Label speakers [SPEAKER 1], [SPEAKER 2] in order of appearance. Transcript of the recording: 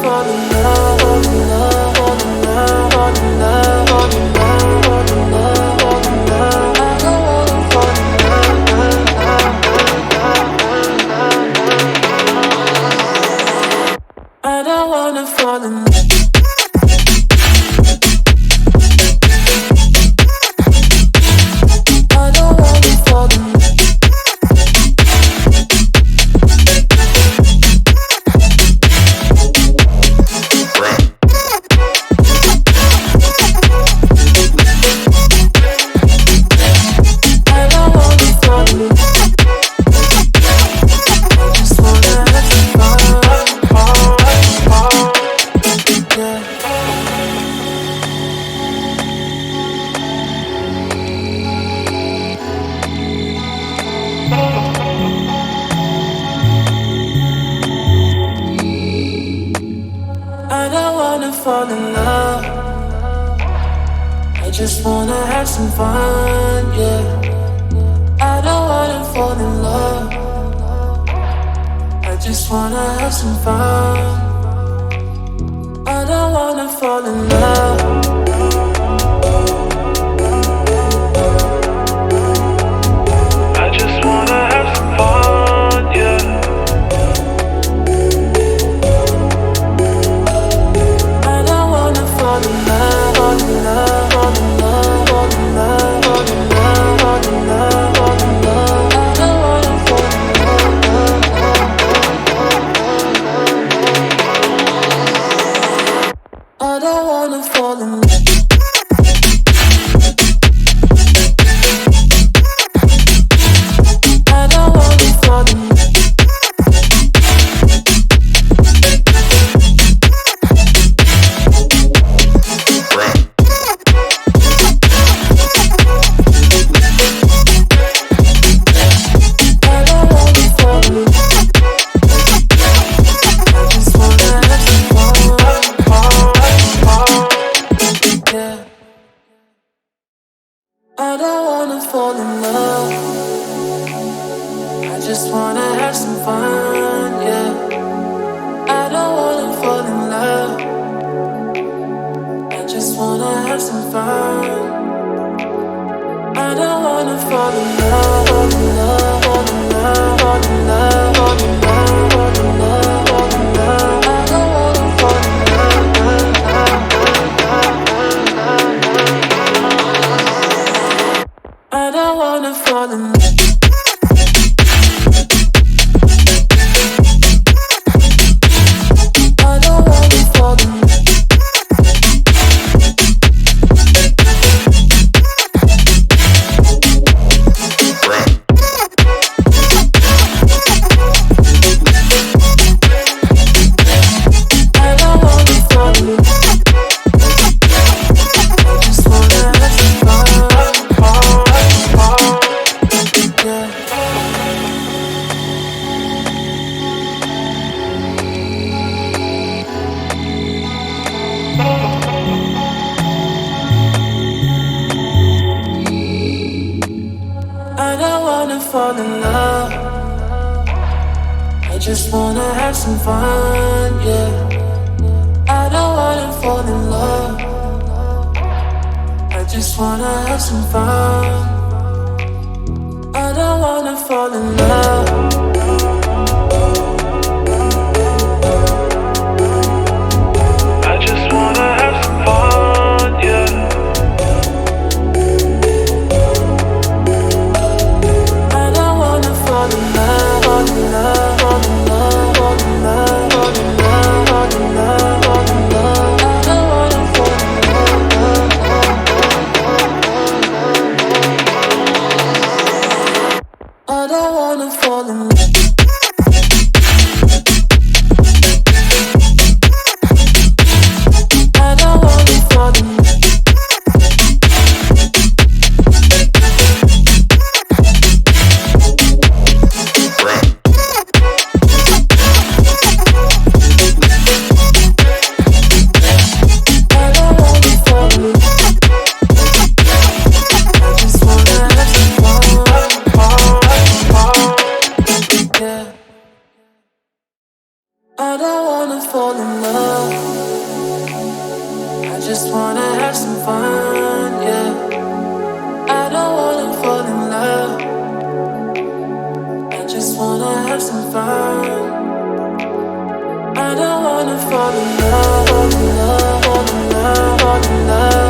[SPEAKER 1] fall in love, fall in love, fall in love, fall in love, fall in love, fall in love, fall in love. I don't wanna fall in love. I don't wanna fall in love. I don't wanna fall in love. I just wanna have some fun, yeah. I don't wanna fall in love. I just wanna have some fun. I don't wanna fall in love. I just wanna have some fun, yeah. I don't wanna fall in love, fall in love, fall in love, fall in love, fall in love, fall in love, fall in love. I don't wanna fall in love. I don't wanna fall in love. I don't wanna fall in love. I just wanna have some fun, yeah. I don't wanna fall in love. I just wanna have some fun. I don't wanna fall in love, fall in love, fall in love, fall in love, fall in love, fall in love, fall in love. I don't wanna fall in love. I don't wanna fall in love. I don't wanna fall in love. I don't wanna fall in love. I just wanna have some fun, yeah. I don't wanna fall in love. I just wanna have some fun. I don't wanna fall in love. I just wanna have some fun, yeah. Fall in love, fall in love, fall in love, fall in love, fall in love, fall in love, fall in love. I don't wanna fall in love. I don't wanna fall in love. fall in love. I just wanna have some fun, yeah. I don't wanna fall in love. I just wanna have some fun. I don't wanna fall in love, fall in love, fall in love, fall in love.